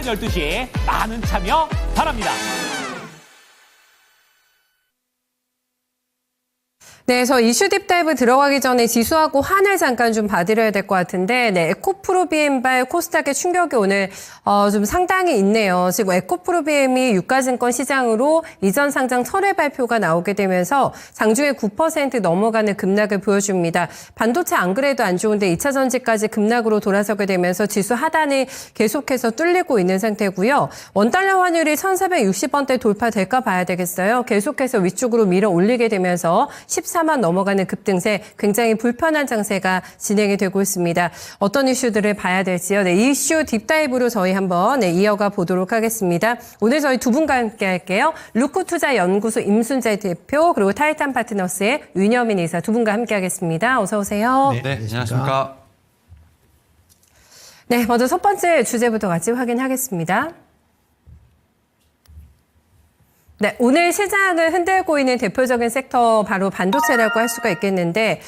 오전 12시 많은 참여 바랍니다. 네, 저 이슈 딥다이브 들어가기 전에 지수하고 환을 잠깐 좀 봐드려야 될 것 같은데, 네, 에코프로비엠발 코스닥의 충격이 오늘 좀 상당히 있네요. 지금 에코프로비엠이 유가증권 시장으로 이전 상장 철회 발표가 나오게 되면서 장중에 9% 넘어가는 급락을 보여줍니다. 반도체 안 그래도 안 좋은데 2차 전지까지 급락으로 돌아서게 되면서 지수 하단이 계속해서 뚫리고 있는 상태고요. 원달러 환율이 1,460원대 돌파될까 봐야 되겠어요. 계속해서 위쪽으로 밀어 올리게 되면서 14만 넘어가는 급등세, 굉장히 불편한 장세가 진행이 되고 있습니다. 어떤 이슈들을 봐야 될지요? 네, 이슈 딥다이브로 저희 한번 이어가 보도록 하겠습니다. 오늘 저희 두 분과 함께 할게요. 루크투자연구소 임순재 대표, 그리고 타이탄 파트너스의 윤여민 이사 두 분과 함께 하겠습니다. 어서 오세요. 네, 안녕하십니까. 네, 먼저 첫 번째 주제부터 같이 확인하겠습니다. 네, 오늘 시장을 흔들고 있는 대표적인 섹터 바로 반도체라고 할 수가 있겠는데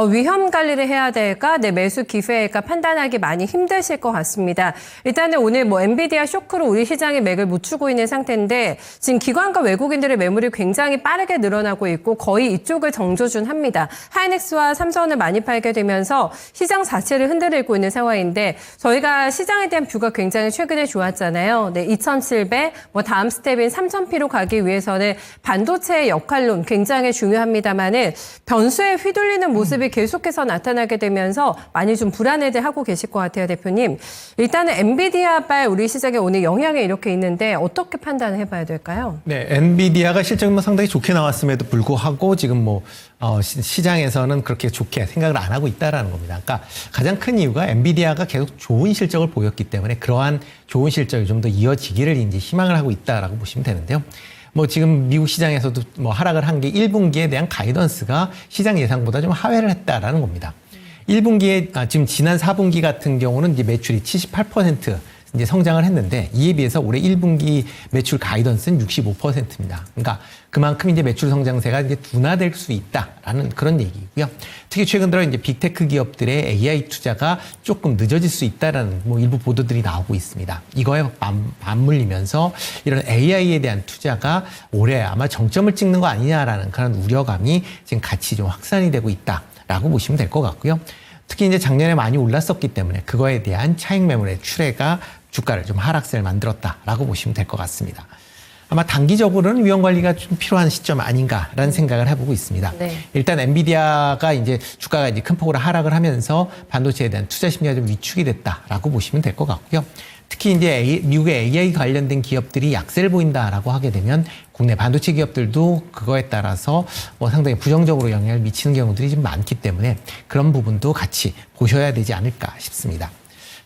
위험 관리를 해야 될까, 네, 매수 기회일까 판단하기 많이 힘드실 것 같습니다. 일단은 오늘 엔비디아 쇼크로 우리 시장의 맥을 못 추고 있는 상태인데 지금 기관과 외국인들의 매물이 굉장히 빠르게 늘어나고 있고 거의 이쪽을 정조준합니다. 하이닉스와 삼성을 많이 팔게 되면서 시장 자체를 흔들고 있는 상황인데 저희가 시장에 대한 뷰가 굉장히 최근에 좋았잖아요. 네, 2,700, 다음 스텝인 3,000P로 가기 위해서는 반도체의 역할론 굉장히 중요합니다만은 변수에 휘둘리는 모습이 계속해서 나타나게 되면서 많이 좀 불안해들 하고 계실 것 같아요, 대표님. 일단은 엔비디아발 우리 시장에 오늘 영향이 이렇게 있는데 어떻게 판단을 해봐야 될까요? 네, 엔비디아가 실적이 상당히 좋게 나왔음에도 불구하고 지금 시장에서는 그렇게 좋게 생각을 안 하고 있다라는 겁니다. 그러니까 가장 큰 이유가 엔비디아가 계속 좋은 실적을 보였기 때문에 그러한 좋은 실적이 좀 더 이어지기를 이제 희망을 하고 있다라고 보시면 되는데요. 지금 미국 시장에서도 하락을 한 게 1분기에 대한 가이던스가 시장 예상보다 좀 하회를 했다라는 겁니다. 1분기에, 지금 지난 4분기 같은 경우는 이제 매출이 78% 이제 성장을 했는데 이에 비해서 올해 1분기 매출 가이던스는 65%입니다. 그러니까 그만큼 이제 매출 성장세가 이제 둔화될 수 있다라는 그런 얘기고요. 특히 최근 들어 이제 빅테크 기업들의 AI 투자가 조금 늦어질 수 있다라는 일부 보도들이 나오고 있습니다. 이거에 맞물리면서 이런 AI에 대한 투자가 올해 아마 정점을 찍는 거 아니냐라는 그런 우려감이 지금 같이 좀 확산이 되고 있다라고 보시면 될 것 같고요. 특히 이제 작년에 많이 올랐었기 때문에 그거에 대한 차익 매물의 출회가 주가를 좀 하락세를 만들었다라고 보시면 될 것 같습니다. 아마 단기적으로는 위험 관리가 좀 필요한 시점 아닌가라는 생각을 해보고 있습니다. 네. 일단 엔비디아가 이제 주가가 이제 큰 폭으로 하락을 하면서 반도체에 대한 투자 심리가 좀 위축이 됐다라고 보시면 될 것 같고요. 특히 이제 미국의 AI 관련된 기업들이 약세를 보인다라고 하게 되면 국내 반도체 기업들도 그거에 따라서 상당히 부정적으로 영향을 미치는 경우들이 좀 많기 때문에 그런 부분도 같이 보셔야 되지 않을까 싶습니다.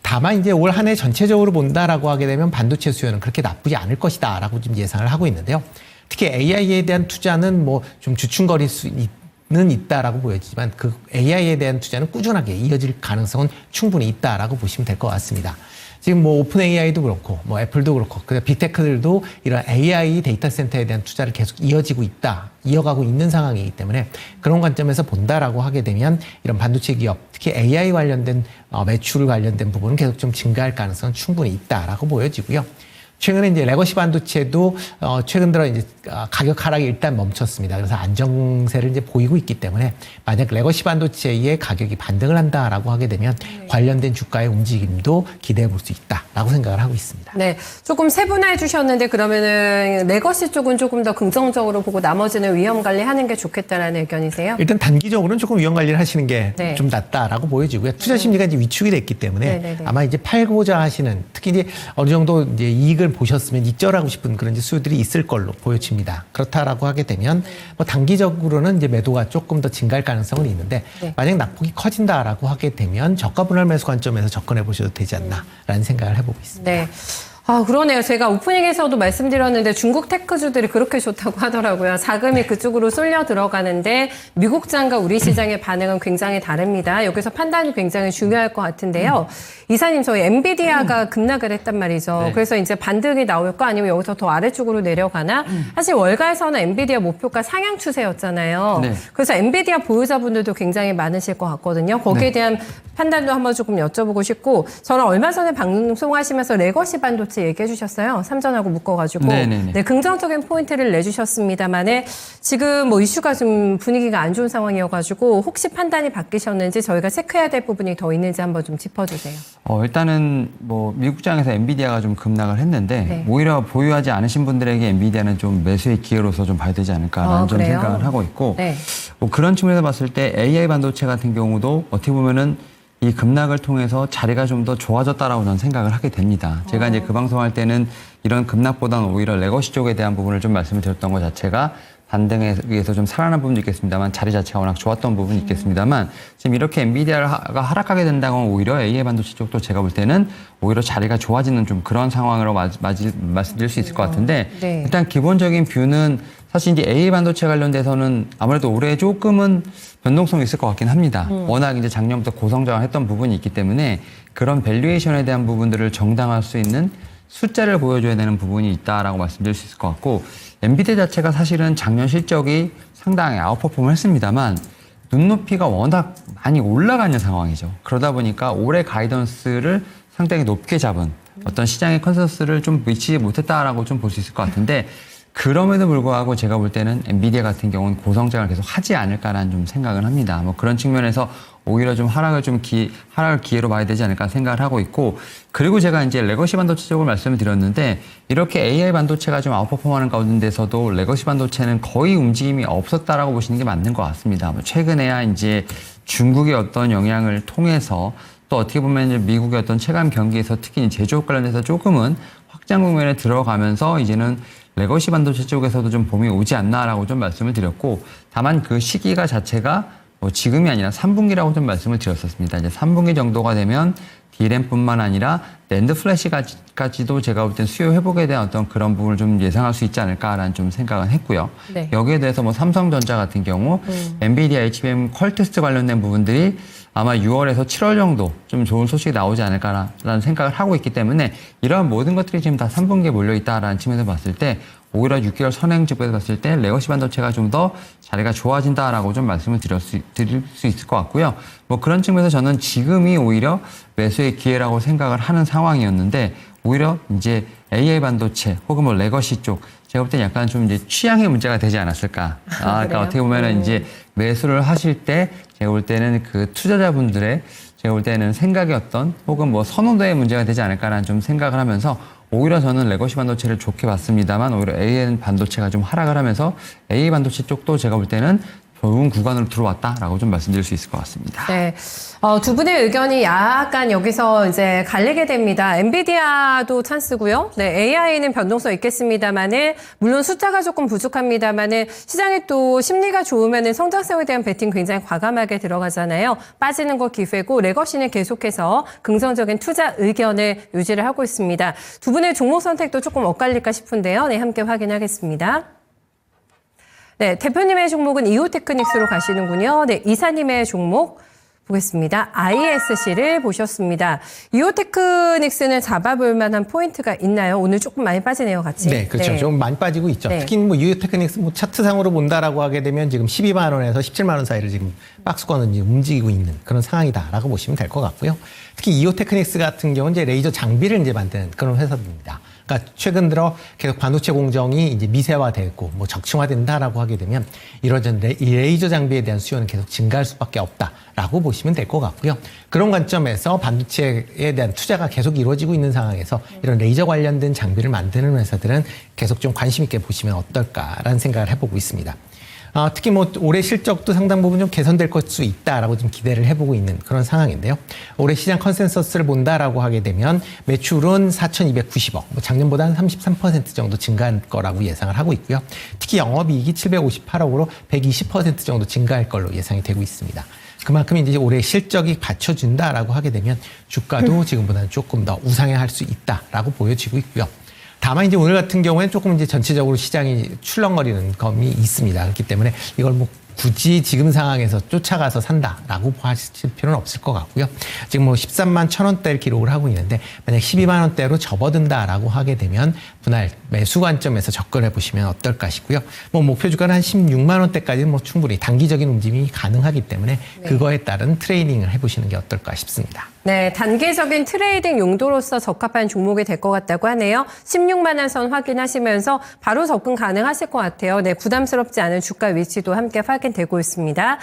다만 이제 올 한 해 전체적으로 본다라고 하게 되면 반도체 수요는 그렇게 나쁘지 않을 것이다라고 좀 예상을 하고 있는데요. 특히 AI에 대한 투자는 좀 주춤거릴 수는 있다라고 보여지지만 그 AI에 대한 투자는 꾸준하게 이어질 가능성은 충분히 있다라고 보시면 될 것 같습니다. 지금 오픈 AI도 그렇고 애플도 그렇고 빅테크들도 이런 AI 데이터 센터에 대한 투자를 계속 이어가고 있는 상황이기 때문에 그런 관점에서 본다라고 하게 되면 이런 반도체 기업, 특히 AI 관련된 매출 관련된 부분은 계속 좀 증가할 가능성은 충분히 있다라고 보여지고요. 최근에 이제 레거시 반도체도 최근 들어 이제 가격 하락이 일단 멈췄습니다. 그래서 안정세를 이제 보이고 있기 때문에 만약 레거시 반도체의 가격이 반등을 한다라고 하게 되면 관련된 주가의 움직임도 기대해 볼 수 있다라고 생각을 하고 있습니다. 네, 조금 세분화해 주셨는데 그러면은 레거시 쪽은 조금 더 긍정적으로 보고 나머지는 위험 관리하는 게 좋겠다라는 의견이세요? 일단 단기적으로는 조금 위험 관리를 하시는 게 좀 네. 낫다라고 보여지고요. 투자 심리가 이제 위축이 됐기 때문에 네네네. 아마 이제 팔고자 하시는 특히 이제 어느 정도 이제 이익을 보셨으면 익절하고 싶은 그런 이제 수요들이 있을 걸로 보여집니다. 그렇다라고 하게 되면 단기적으로는 이제 매도가 조금 더 증가할 가능성은 있는데 만약 낙폭이 커진다라고 하게 되면 저가 분할 매수 관점에서 접근해 보셔도 되지 않나라는 생각을 해보고 있습니다. 네. 그러네요. 제가 오프닝에서도 말씀드렸는데 중국 테크주들이 그렇게 좋다고 하더라고요. 자금이 그쪽으로 쏠려 들어가는데 미국장과 우리 시장의 반응은 굉장히 다릅니다. 여기서 판단이 굉장히 중요할 것 같은데요. 이사님, 저희 엔비디아가 급락을 했단 말이죠. 네. 그래서 이제 반등이 나올까 아니면 여기서 더 아래쪽으로 내려가나? 사실 월가에서는 엔비디아 목표가 상향 추세였잖아요. 네. 그래서 엔비디아 보유자분들도 굉장히 많으실 것 같거든요. 거기에 네. 대한 판단도 한번 조금 여쭤보고 싶고, 저는 얼마 전에 방송하시면서 레거시 반도체 같이 얘기해 주셨어요. 삼전하고 묶어가지고. 네네네. 네, 긍정적인 포인트를 내주셨습니다만은 지금 뭐 이슈가 좀 분위기가 안 좋은 상황이어가지고 혹시 판단이 바뀌셨는지 저희가 체크해야 될 부분이 더 있는지 한번 좀 짚어주세요. 일단은 뭐 미국장에서 엔비디아가 좀 급락을 했는데 네. 오히려 보유하지 않으신 분들에게 엔비디아는 좀 매수의 기회로서 좀 봐야 되지 않을까라는 좀 그래요? 생각을 하고 있고 네. 뭐 그런 측면에서 봤을 때 AI 반도체 같은 경우도 어떻게 보면은 이 급락을 통해서 자리가 좀 더 좋아졌다라고 저는 생각을 하게 됩니다. 제가 이제 그 방송할 때는 이런 급락보다는 오히려 레거시 쪽에 대한 부분을 좀 말씀을 드렸던 것 자체가 반등에 의해서 좀 살아난 부분도 있겠습니다만 자리 자체가 워낙 좋았던 부분이 있겠습니다만 지금 이렇게 엔비디아가 하락하게 된다면 오히려 AI 반도체 쪽도 제가 볼 때는 오히려 자리가 좋아지는 좀 그런 상황으로 말씀드릴 수 있을 것 같은데 네. 일단 기본적인 뷰는 사실 이제 AI 반도체 관련돼서는 아무래도 올해 조금은 변동성이 있을 것 같긴 합니다. 워낙 이제 작년부터 고성장을 했던 부분이 있기 때문에 그런 밸류에이션에 대한 부분들을 정당화할 수 있는 숫자를 보여줘야 되는 부분이 있다라고 말씀드릴 수 있을 것 같고 엔비디아 자체가 사실은 작년 실적이 상당히 아웃퍼폼을 했습니다만 눈높이가 워낙 많이 올라가 있는 상황이죠. 그러다 보니까 올해 가이던스를 상당히 높게 잡은 어떤 시장의 컨센서스를 좀 미치지 못했다라고 좀 볼 수 있을 것 같은데 그럼에도 불구하고 제가 볼 때는 엔비디아 같은 경우는 고성장을 계속 하지 않을까라는 좀 생각을 합니다. 뭐 그런 측면에서 오히려 좀 하락을 기회로 봐야 되지 않을까 생각을 하고 있고 그리고 제가 이제 레거시 반도체 쪽을 말씀을 드렸는데 이렇게 AI 반도체가 좀 아웃퍼폼하는 가운데서도 레거시 반도체는 거의 움직임이 없었다라고 보시는 게 맞는 것 같습니다. 뭐 최근에야 이제 중국의 어떤 영향을 통해서 또 어떻게 보면 이제 미국의 어떤 체감 경기에서 특히 제조업 관련해서 조금은 확장 국면에 들어가면서 이제는 레거시 반도체 쪽에서도 좀 봄이 오지 않나라고 좀 말씀을 드렸고 다만 그 시기가 자체가 뭐 지금이 아니라 3분기라고 좀 말씀을 드렸었습니다. 이제 3분기 정도가 되면 D램뿐만 아니라 낸드 플래시까지도 제가 볼 땐 수요 회복에 대한 어떤 그런 부분을 좀 예상할 수 있지 않을까라는 좀 생각은 했고요. 네. 여기에 대해서 뭐 삼성전자 같은 경우 엔비디아, HBM, 퀄테스트 관련된 부분들이 아마 6월에서 7월 정도 좀 좋은 소식이 나오지 않을까라는 생각을 하고 있기 때문에 이러한 모든 것들이 지금 다 3분기에 몰려있다라는 측면에서 봤을 때 오히려 6개월 선행집에서 봤을 때 레거시 반도체가 좀 더 자리가 좋아진다라고 좀 말씀을 드릴 수 있을 것 같고요. 뭐 그런 측면에서 저는 지금이 오히려 매수의 기회라고 생각을 하는 상황이었는데 오히려 이제 AI 반도체 혹은 뭐 레거시 쪽 제가 볼 때 약간 좀 이제 취향의 문제가 되지 않았을까. 그러니까 어떻게 보면은 이제 매수를 하실 때 제가 볼 때는 그 투자자분들의 제가 볼 때는 생각의 어떤 혹은 뭐 선호도의 문제가 되지 않을까라는 좀 생각을 하면서 오히려 저는 레거시 반도체를 좋게 봤습니다만 오히려 AI 반도체가 좀 하락을 하면서 AI 반도체 쪽도 제가 볼 때는 좋은 구간으로 들어왔다라고 좀 말씀드릴 수 있을 것 같습니다. 네. 두 분의 의견이 약간 여기서 이제 갈리게 됩니다. 엔비디아도 찬스고요. 네, AI는 변동성 있겠습니다만은 물론 숫자가 조금 부족합니다만은 시장에 또 심리가 좋으면은 성장성에 대한 베팅 굉장히 과감하게 들어가잖아요. 빠지는 거 기회고 레거시는 계속해서 긍정적인 투자 의견을 유지를 하고 있습니다. 두 분의 종목 선택도 조금 엇갈릴까 싶은데요. 네, 함께 확인하겠습니다. 네, 대표님의 종목은 이오테크닉스로 가시는군요. 네, 이사님의 종목 보겠습니다. ISC를 보셨습니다. 이오테크닉스는 잡아볼 만한 포인트가 있나요? 오늘 조금 많이 빠지네요, 같이. 네, 그렇죠. 네. 좀 많이 빠지고 있죠. 네. 특히 뭐 이오테크닉스 뭐 차트상으로 본다라고 하게 되면 지금 12만 원에서 17만 원 사이를 지금 박스권은 이제 움직이고 있는 그런 상황이다라고 보시면 될 것 같고요. 특히 이오테크닉스 같은 경우는 이제 레이저 장비를 이제 만드는 그런 회사입니다. 그러니까 최근 들어 계속 반도체 공정이 이제 미세화되고 뭐 적층화된다라고 하게 되면 이런 이 레이저 장비에 대한 수요는 계속 증가할 수밖에 없다라고 보시면 될 것 같고요. 그런 관점에서 반도체에 대한 투자가 계속 이루어지고 있는 상황에서 이런 레이저 관련된 장비를 만드는 회사들은 계속 좀 관심 있게 보시면 어떨까라는 생각을 해보고 있습니다. 특히 뭐 올해 실적도 상당 부분 좀 개선될 것 수 있다라고 좀 기대를 해보고 있는 그런 상황인데요. 올해 시장 컨센서스를 본다라고 하게 되면 매출은 4,290억, 뭐 작년보다 한 33% 정도 증가할 거라고 예상을 하고 있고요. 특히 영업이익이 758억으로 120% 정도 증가할 걸로 예상이 되고 있습니다. 그만큼 이제 올해 실적이 받쳐준다라고 하게 되면 주가도 지금보다는 조금 더 우상향할 수 있다라고 보여지고 있고요. 다만 이제 오늘 같은 경우에는 조금 이제 전체적으로 시장이 출렁거리는 감이 있습니다. 그렇기 때문에 이걸 뭐 굳이 지금 상황에서 쫓아가서 산다라고 하실 필요는 없을 것 같고요. 지금 뭐 13만 1,000원대를 기록을 하고 있는데 만약 12만 원대로 접어든다라고 하게 되면 분할 매수 관점에서 접근해 보시면 어떨까 싶고요. 뭐 목표 주가는 한 16만 원대까지는 뭐 충분히 단기적인 움직임이 가능하기 때문에 그거에 따른 트레이닝을 해보시는 게 어떨까 싶습니다. 네, 단기적인 트레이딩 용도로서 적합한 종목이 될 것 같다고 하네요. 16만 원 선 확인하시면서 바로 접근 가능하실 것 같아요. 네, 부담스럽지 않은 주가 위치도 함께 확인되고 있습니다.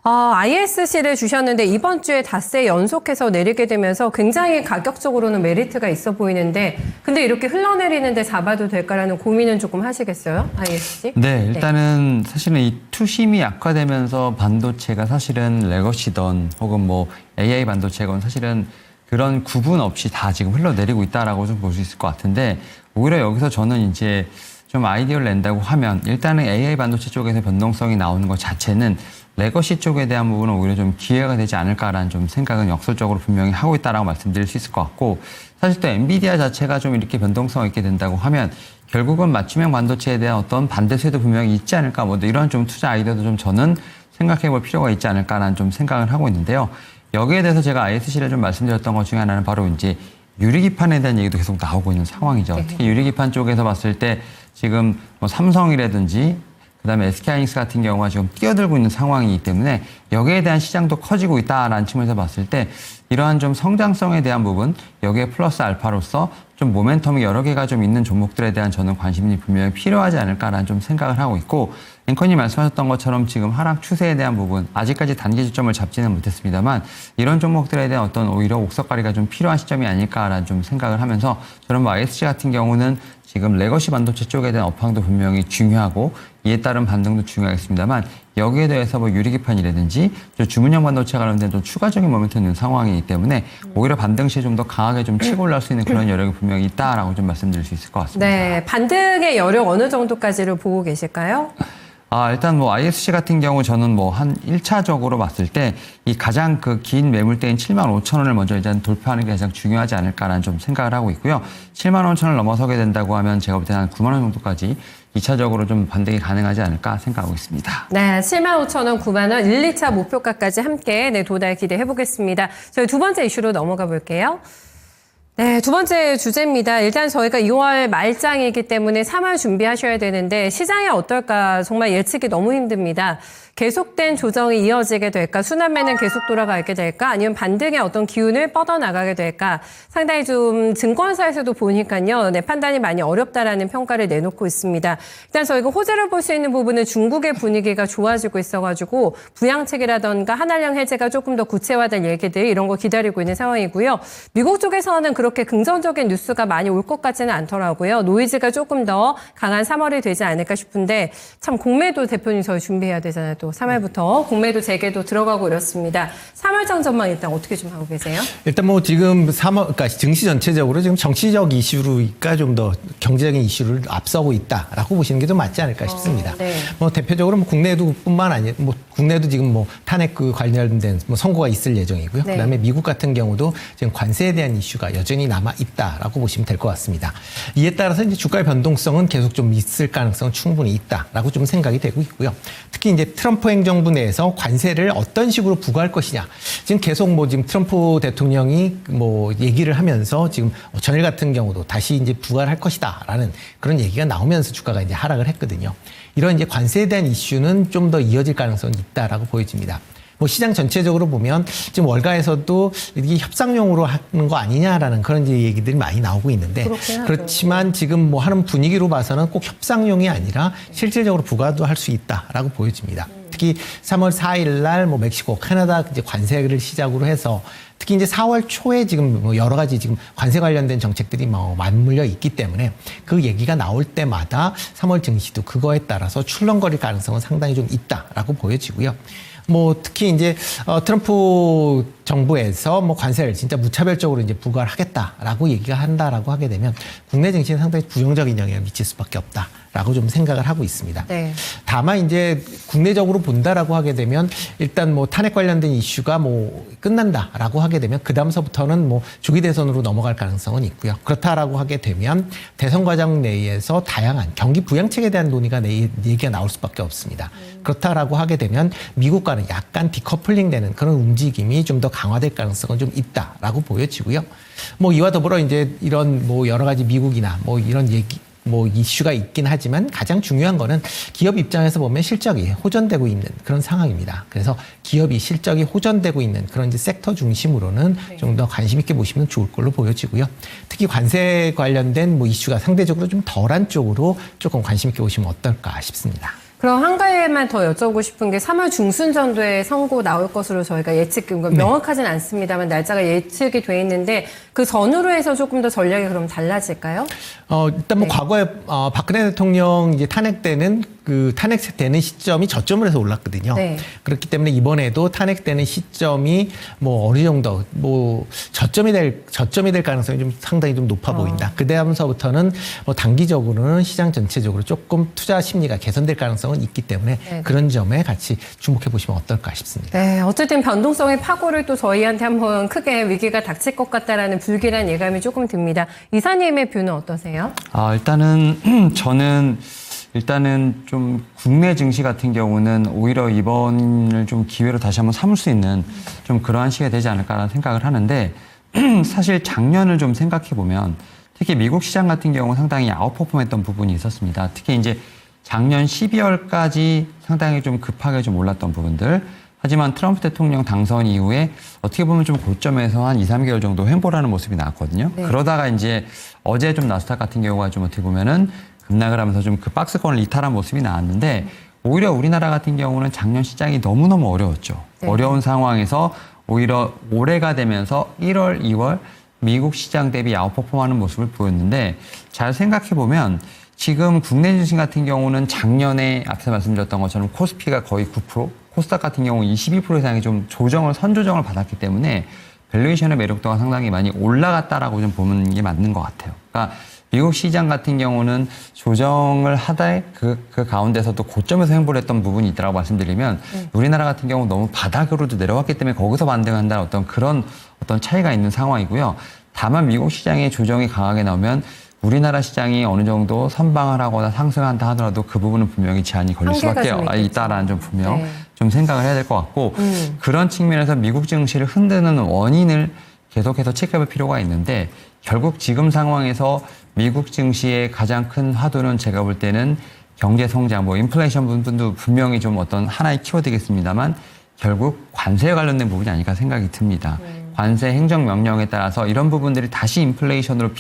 ISC를 주셨는데 이번 주에 닷새 연속해서 내리게 되면서 굉장히 가격적으로는 메리트가 있어 보이는데 근데 이렇게 흘러내리는데 잡아도 될까라는 고민은 조금 하시겠어요? ISC? 네, 일단은 사실은 이 투심이 약화되면서 반도체가 사실은 레거시던 혹은 뭐 AI 반도체건 사실은 그런 구분 없이 다 지금 흘러내리고 있다라고 좀 볼 수 있을 것 같은데 오히려 여기서 저는 이제 좀 아이디어를 낸다고 하면 일단은 AI 반도체 쪽에서 변동성이 나오는 것 자체는 레거시 쪽에 대한 부분은 오히려 좀 기회가 되지 않을까라는 좀 생각은 역설적으로 분명히 하고 있다라고 말씀드릴 수 있을 것 같고 사실 또 엔비디아 자체가 좀 이렇게 변동성이 있게 된다고 하면 결국은 맞춤형 반도체에 대한 어떤 반대세도 분명히 있지 않을까 뭐 이런 좀 투자 아이디어도 좀 저는 생각해 볼 필요가 있지 않을까라는 좀 생각을 하고 있는데요. 여기에 대해서 제가 ISC를 좀 말씀드렸던 것 중에 하나는 바로 이제 유리기판에 대한 얘기도 계속 나오고 있는 상황이죠. 특히 유리기판 쪽에서 봤을 때 지금 뭐 삼성이라든지 그다음에 SK하이닉스 같은 경우가 지금 뛰어들고 있는 상황이기 때문에 여기에 대한 시장도 커지고 있다라는 측면에서 봤을 때 이러한 좀 성장성에 대한 부분 여기에 플러스 알파로서 좀 모멘텀이 여러 개가 좀 있는 종목들에 대한 저는 관심이 분명히 필요하지 않을까라는 좀 생각을 하고 있고 앵커님 말씀하셨던 것처럼 지금 하락 추세에 대한 부분 아직까지 단기 저점을 잡지는 못했습니다만 이런 종목들에 대한 어떤 오히려 옥석가리가 좀 필요한 시점이 아닐까라는 좀 생각을 하면서 저는 뭐 ISC 같은 경우는 지금 레거시 반도체 쪽에 대한 업황도 분명히 중요하고 이에 따른 반등도 중요하겠습니다만 여기에 대해서 뭐 유리기판이라든지 주문형 반도체 관련된 또 추가적인 모멘텀 있는 상황이기 때문에 오히려 반등 시에 좀 더 강하게 좀 치고 올라올 수 있는 그런 여력이 분명히 있다라고 좀 말씀드릴 수 있을 것 같습니다. 네, 반등의 여력 어느 정도까지를 보고 계실까요? 일단 뭐 ISC 같은 경우 저는 뭐 한 1차적으로 봤을 때 이 가장 그 긴 매물대인 75,000원을 먼저 일단 돌파하는 게 가장 중요하지 않을까라는 좀 생각을 하고 있고요. 75,000원을 넘어서게 된다고 하면 제가 볼 때는 한 9만 원 정도까지 2차적으로 좀 반등이 가능하지 않을까 생각하고 있습니다. 네, 75,000원, 9만 원, 1, 2차 목표가까지 함께 도달 기대해 보겠습니다. 저희 두 번째 이슈로 넘어가 볼게요. 네, 두 번째 주제입니다. 일단 저희가 2월 말장이기 때문에 3월 준비하셔야 되는데 시장이 어떨까 정말 예측이 너무 힘듭니다. 계속된 조정이 이어지게 될까? 순환매는 계속 돌아가게 될까? 아니면 반등의 어떤 기운을 뻗어나가게 될까? 상당히 좀 증권사에서도 보니까요. 네, 판단이 많이 어렵다라는 평가를 내놓고 있습니다. 일단 저희가 호재를 볼 수 있는 부분은 중국의 분위기가 좋아지고 있어가지고 부양책이라던가 한한령 해제가 조금 더 구체화될 얘기들 이런 거 기다리고 있는 상황이고요. 미국 쪽에서는 그렇게 긍정적인 뉴스가 많이 올 것 같지는 않더라고요. 노이즈가 조금 더 강한 3월이 되지 않을까 싶은데 참 공매도 대표님 저희 준비해야 되잖아요. 또 3월부터 공매도 재개도 들어가고 이렇습니다. 3월장 전망 일단 어떻게 좀 하고 계세요? 일단 뭐 지금 3월, 그러니까 증시 전체적으로 지금 정치적 이슈로니까 좀 더 경제적인 이슈를 앞서고 있다라고 보시는 게 좀 맞지 않을까 싶습니다. 네. 뭐 대표적으로 뭐 국내도뿐만 아니라 뭐 국내도 지금 뭐 탄핵 그 관련된 뭐 선고가 있을 예정이고요. 네. 그다음에 미국 같은 경우도 지금 관세에 대한 이슈가 여전히 남아 있다라고 보시면 될 것 같습니다. 이에 따라서 이제 주가의 변동성은 계속 좀 있을 가능성은 충분히 있다라고 좀 생각이 되고 있고요. 특히 이제 트럼프 행정부 내에서 관세를 어떤 식으로 부과할 것이냐. 지금 계속 뭐 지금 트럼프 대통령이 뭐 얘기를 하면서 지금 전일 같은 경우도 다시 이제 부과를 할 것이다라는 그런 얘기가 나오면서 주가가 이제 하락을 했거든요. 이런 이제 관세에 대한 이슈는 좀 더 이어질 가능성이 있다라고 보여집니다. 뭐 시장 전체적으로 보면 지금 월가에서도 이게 협상용으로 하는 거 아니냐라는 그런 이제 얘기들이 많이 나오고 있는데 그렇지만 지금 뭐 하는 분위기로 봐서는 꼭 협상용이 아니라 실질적으로 부과도 할 수 있다라고 보여집니다. 특히 3월 4일 날 뭐 멕시코, 캐나다 이제 관세를 시작으로 해서 특히 이제 4월 초에 지금 뭐 여러 가지 지금 관세 관련된 정책들이 뭐 맞물려 있기 때문에 그 얘기가 나올 때마다 3월 증시도 그거에 따라서 출렁거릴 가능성은 상당히 좀 있다라고 보여지고요. 뭐 특히 이제 트럼프 정부에서 뭐 관세를 진짜 무차별적으로 이제 부과를 하겠다라고 얘기가 한다라고 하게 되면 국내 증시는 상당히 부정적인 영향을 미칠 수밖에 없다라고 좀 생각을 하고 있습니다. 네. 다만 이제 국내적으로 본다라고 하게 되면 일단 뭐 탄핵 관련된 이슈가 뭐 끝난다라고 하게 되면 그 다음서부터는 뭐 조기 대선으로 넘어갈 가능성은 있고요. 그렇다라고 하게 되면 대선 과정 내에서 다양한 경기 부양책에 대한 논의가 얘기가 나올 수밖에 없습니다. 그렇다라고 하게 되면 미국과는 약간 디커플링 되는 그런 움직임이 좀 더 강화될 가능성은 좀 있다라고 보여지고요. 뭐 이와 더불어 이제 이런 뭐 여러 가지 미국이나 뭐 이런 얘기 뭐 이슈가 있긴 하지만 가장 중요한 거는 기업 입장에서 보면 실적이 호전되고 있는 그런 상황입니다. 그래서 기업이 실적이 호전되고 있는 그런 이제 섹터 중심으로는 좀 더 관심 있게 보시면 좋을 걸로 보여지고요. 특히 관세 관련된 뭐 이슈가 상대적으로 좀 덜한 쪽으로 조금 관심 있게 보시면 어떨까 싶습니다. 그럼 한 가지만 더 여쭤보고 싶은 게 3월 중순 정도에 선고 나올 것으로 저희가 예측, 명확하진 않습니다만 날짜가 예측이 돼 있는데 그 전후로 해서 조금 더 전략이 그럼 달라질까요? 일단 뭐 과거에 박근혜 대통령 이제 탄핵 때는 그 탄핵되는 시점이 저점을 해서 올랐거든요. 네. 그렇기 때문에 이번에도 탄핵되는 시점이 뭐 어느 정도 뭐 저점이 될 가능성이 좀 상당히 좀 높아 보인다. 그다음서부터는 뭐 단기적으로는 시장 전체적으로 조금 투자 심리가 개선될 가능성은 있기 때문에 네. 그런 점에 같이 주목해 보시면 어떨까 싶습니다. 네, 어쨌든 변동성의 파고를 또 저희한테 한번 크게 위기가 닥칠 것 같다라는 불길한 예감이 조금 듭니다. 이사님의 뷰는 어떠세요? 일단은 좀 국내 증시 같은 경우는 오히려 이번을 좀 기회로 다시 한번 삼을 수 있는 좀 그러한 시기가 되지 않을까라는 생각을 하는데 사실 작년을 좀 생각해 보면 특히 미국 시장 같은 경우는 상당히 아웃퍼폼했던 부분이 있었습니다. 특히 이제 작년 12월까지 상당히 좀 급하게 좀 올랐던 부분들. 하지만 트럼프 대통령 당선 이후에 어떻게 보면 좀 고점에서 한 2, 3개월 정도 횡보라는 모습이 나왔거든요. 네. 그러다가 이제 어제 좀 나스닥 같은 경우가 좀 어떻게 보면은 급락을 하면서 좀 그 박스권을 이탈한 모습이 나왔는데 오히려 우리나라 같은 경우는 작년 시장이 너무너무 어려웠죠. 네. 어려운 상황에서 오히려 올해가 되면서 1월, 2월 미국 시장 대비 아웃퍼폼하는 모습을 보였는데 잘 생각해 보면 지금 국내 증시 같은 경우는 작년에 앞서 말씀드렸던 것처럼 코스피가 거의 9%, 코스닥 같은 경우 22% 이상의 좀 선조정을 받았기 때문에 밸류에이션의 매력도가 상당히 많이 올라갔다라고 좀 보는 게 맞는 것 같아요. 그러니까 미국 시장 같은 경우는 조정을 하되 그 가운데서도 고점에서 횡보를 했던 부분이 있다고 말씀드리면 우리나라 같은 경우 너무 바닥으로도 내려왔기 때문에 거기서 반등한다는 어떤 그런 차이가 있는 상황이고요. 다만 미국 시장의 조정이 강하게 나오면 우리나라 시장이 어느 정도 선방을 하거나 상승한다 하더라도 그 부분은 분명히 제한이 걸릴 수밖에 있다라는 좀 분명 네. 좀 생각을 해야 될 것 같고 그런 측면에서 미국 증시를 흔드는 원인을 계속해서 체크해볼 필요가 있는데 결국 지금 상황에서 미국 증시의 가장 큰 화두는 제가 볼 때는 경제 성장, 뭐 인플레이션 부분도 분명히 좀 어떤 하나의 키워드겠습니다만 결국 관세에 관련된 부분이 아닐까 생각이 듭니다. 관세 행정명령에 따라서 이런 부분들이 다시 인플레이션으로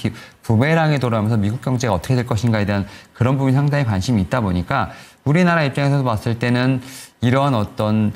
부메랑에 돌아오면서 미국 경제가 어떻게 될 것인가에 대한 그런 부분이 상당히 관심이 있다 보니까 우리나라 입장에서 봤을 때는 이런 어떤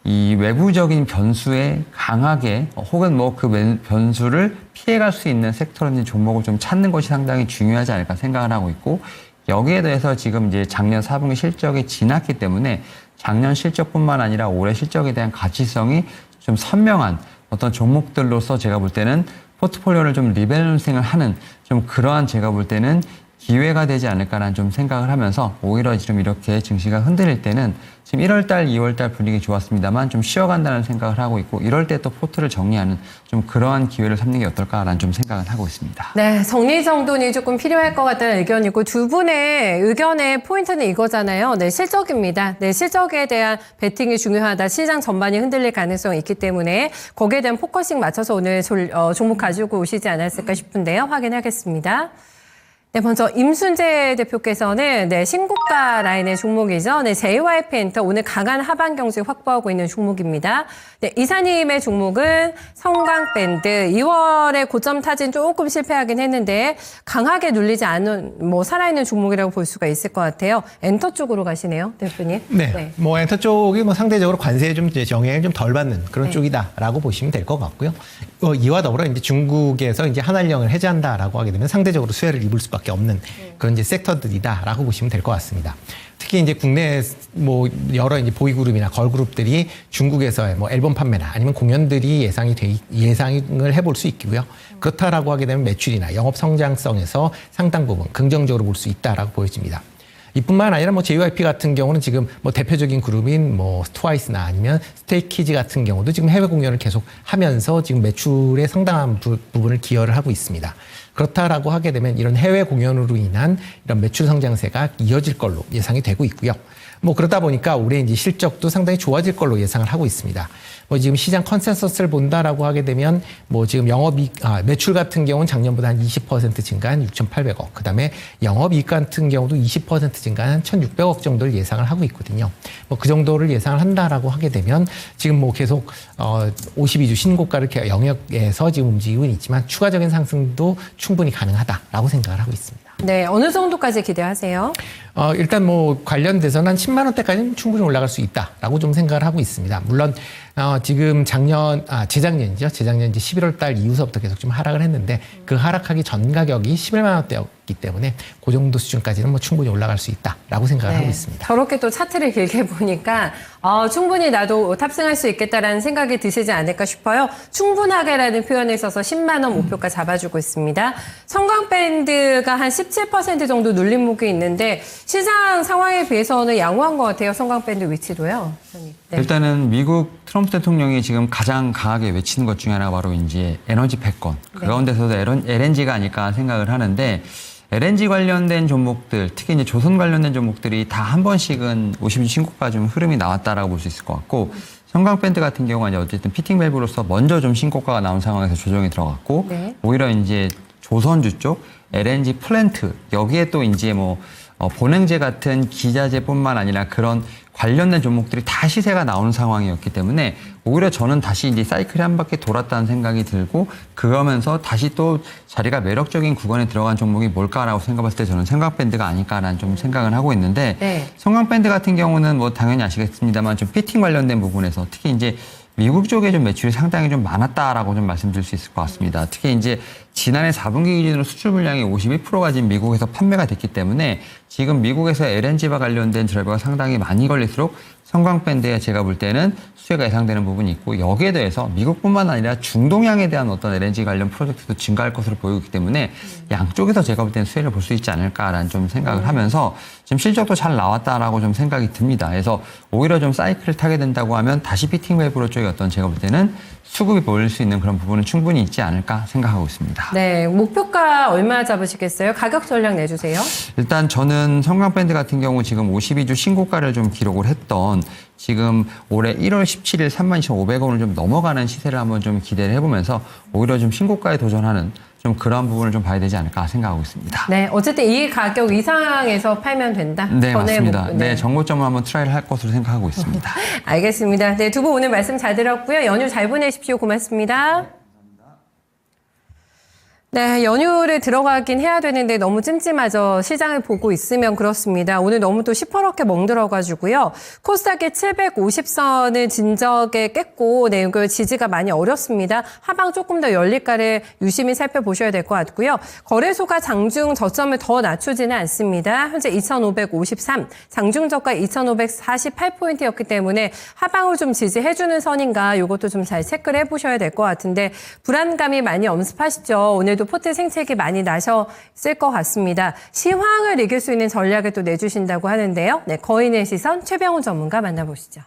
이 외부적인 변수에 강하게 혹은 뭐 그 변수를 피해갈 수 있는 섹터라든지 종목을 좀 찾는 것이 상당히 중요하지 않을까 생각을 하고 있고 여기에 대해서 지금 이제 작년 4분기 실적이 지났기 때문에 작년 실적뿐만 아니라 올해 실적에 대한 가치성이 좀 선명한 어떤 종목들로서 제가 볼 때는 포트폴리오를 좀 리밸런싱을 하는 좀 그러한 제가 볼 때는 기회가 되지 않을까라는 좀 생각을 하면서 오히려 지금 이렇게 증시가 흔들릴 때는 지금 1월달, 2월달 분위기 좋았습니다만 좀 쉬어간다는 생각을 하고 있고 이럴 때 또 포트를 정리하는 좀 그러한 기회를 삼는 게 어떨까라는 좀 생각을 하고 있습니다. 네, 정리정돈이 조금 필요할 것 같다는 의견이고 두 분의 의견의 포인트는 이거잖아요. 네, 실적입니다. 네, 실적에 대한 베팅이 중요하다. 시장 전반이 흔들릴 가능성이 있기 때문에 거기에 대한 포커싱 맞춰서 오늘 종목 가지고 오시지 않았을까 싶은데요. 확인하겠습니다. 네, 먼저 임순재 대표께서는 신고가 라인의 종목이죠. JYP 엔터 오늘 강한 하반 경직 확보하고 있는 종목입니다. 네, 이사님의 종목은 성광밴드 2월에 고점 타진 조금 실패하긴 했는데 강하게 눌리지 않은 살아있는 종목이라고 볼 수가 있을 것 같아요. 엔터 쪽으로 가시네요, 대표님. 네. 뭐 엔터 쪽이 상대적으로 관세에 좀 영향을 좀 덜 받는 그런 쪽이다라고 보시면 될 것 같고요. 이와 더불어 이제 중국에서 이제 한알령을 해제한다라고 하게 되면 상대적으로 수혜를 입을 수밖에 없는 그런 이제 섹터들이다라고 보시면 될 것 같습니다. 특히 이제 국내 여러 이제 보이그룹이나 걸그룹들이 중국에서의 앨범 판매나 아니면 공연들이 예상을 해볼 수 있고요. 그렇다라고 하게 되면 매출이나 영업 성장성에서 상당 부분 긍정적으로 볼 수 있다라고 보여집니다. 이뿐만 아니라 JYP 같은 경우는 지금 대표적인 그룹인 트와이스나 아니면 스테이키즈 같은 경우도 지금 해외 공연을 계속 하면서 지금 매출의 상당한 부분을 기여를 하고 있습니다. 그렇다라고 하게 되면 이런 해외 공연으로 인한 이런 매출 성장세가 이어질 걸로 예상이 되고 있고요. 뭐 그러다 보니까 올해 이제 실적도 상당히 좋아질 걸로 예상을 하고 있습니다. 뭐 지금 시장 컨센서스를 본다라고 하게 되면 뭐 지금 매출 같은 경우는 작년보다 한 20% 증가한 6,800억. 그다음에 영업이익 같은 경우도 20% 증가한 1,600억 정도를 예상을 하고 있거든요. 뭐 그 정도를 예상을 한다라고 하게 되면 지금 뭐 계속 52주 신고가를 영역에서 지금 움직이고 있지만 추가적인 상승도 충분히 가능하다라고 생각을 하고 있습니다. 네, 어느 정도까지 기대하세요? 일단 뭐 관련돼서는 한 10만 원대까지는 충분히 올라갈 수 있다라고 좀 생각을 하고 있습니다. 물론 지금 재작년이죠. 재작년 이제 11월 달 이후서부터 계속 좀 하락을 했는데 그 하락하기 전 가격이 11만 원대였기 때문에 그 정도 수준까지는 뭐 충분히 올라갈 수 있다라고 생각을 하고 있습니다. 저렇게 또 차트를 길게 보니까 충분히 나도 탑승할 수 있겠다라는 생각이 드시지 않을까 싶어요. 충분하게라는 표현을 써서 10만 원 목표가 잡아주고 있습니다. 성광밴드가 한 17% 정도 눌림목이 있는데 시장 상황에 비해서는 양호한 것 같아요. 성광밴드 위치도요. 네. 일단은 미국 트럼프 대통령이 지금 가장 강하게 외치는 것 중에 하나가 바로 이제 에너지 패권. 그 가운데서도 LNG가 아닐까 생각을 하는데 LNG 관련된 종목들, 특히 이제 조선 관련된 종목들이 다 한 번씩은 50주 신고가 좀 흐름이 나왔다라고 볼 수 있을 것 같고 성광밴드 같은 경우는 이제 어쨌든 피팅 밸브로서 먼저 좀 신고가가 나온 상황에서 조정이 들어갔고 오히려 이제 조선주 쪽 LNG 플랜트 여기에 또 이제 뭐 본행제 같은 기자재뿐만 아니라 그런 관련된 종목들이 다 시세가 나오는 상황이었기 때문에 오히려 저는 다시 이제 사이클이 한 바퀴 돌았다는 생각이 들고 그러면서 다시 또 자리가 매력적인 구간에 들어간 종목이 뭘까라고 생각했을 때 저는 성광밴드가 아닐까라는 좀 생각을 하고 있는데 성광밴드 같은 경우는 뭐 당연히 아시겠습니다만 좀 피팅 관련된 부분에서 특히 이제 미국 쪽에 좀 매출이 상당히 좀 많았다라고 좀 말씀드릴 수 있을 것 같습니다. 특히 이제 지난해 4분기 기준으로 수출 물량이 51%가 지금 미국에서 판매가 됐기 때문에 지금 미국에서 LNG와 관련된 절벽가 상당히 많이 걸릴수록 성광밴드에 제가 볼 때는 수혜가 예상되는 부분이 있고 여기에 대해서 미국뿐만 아니라 중동향에 대한 어떤 LNG 관련 프로젝트도 증가할 것으로 보이고 있기 때문에 양쪽에서 제가 볼 때는 수혜를 볼 수 있지 않을까라는 좀 생각을 하면서 지금 실적도 잘 나왔다라고 좀 생각이 듭니다. 그래서 오히려 좀 사이클을 타게 된다고 하면 다시 피팅 밸브 쪽에 어떤 제가 볼 때는 수급이 보일 수 있는 그런 부분은 충분히 있지 않을까 생각하고 있습니다. 네, 목표가 얼마 잡으시겠어요? 가격 전략 내주세요. 일단 저는 성광밴드 같은 경우 지금 52주 신고가를 좀 기록을 했던 지금 올해 1월 17일 32,500원을 좀 넘어가는 시세를 한번 좀 기대를 해보면서 오히려 좀 신고가에 도전하는 좀 그런 부분을 좀 봐야 되지 않을까 생각하고 있습니다. 네, 어쨌든 이 가격 이상에서 팔면 된다. 네, 맞습니다. 네, 정고점을 한번 트라이를 할 것으로 생각하고 있습니다. 알겠습니다. 네, 두 분 오늘 말씀 잘 들었고요. 연휴 잘 보내십시오. 고맙습니다. 네, 연휴를 들어가긴 해야 되는데 너무 찜찜하죠. 시장을 보고 있으면 그렇습니다. 오늘 너무 또 시퍼렇게 멍들어가지고요. 코스닥의 750선을 진적에 깼고, 네, 그 지지가 많이 어렵습니다. 하방 조금 더 열릴까를 유심히 살펴보셔야 될 것 같고요. 거래소가 장중 저점을 더 낮추지는 않습니다. 현재 2,553, 장중 저가 2,548포인트였기 때문에 하방을 좀 지지해주는 선인가 이것도 좀 잘 체크를 해보셔야 될 것 같은데 불안감이 많이 엄습하시죠. 오늘도 포트 생채기 많이 나셨을 것 같습니다. 시황을 이길 수 있는 전략을 또 내주신다고 하는데요. 네, 거인의 시선 최병훈 전문가 만나보시죠.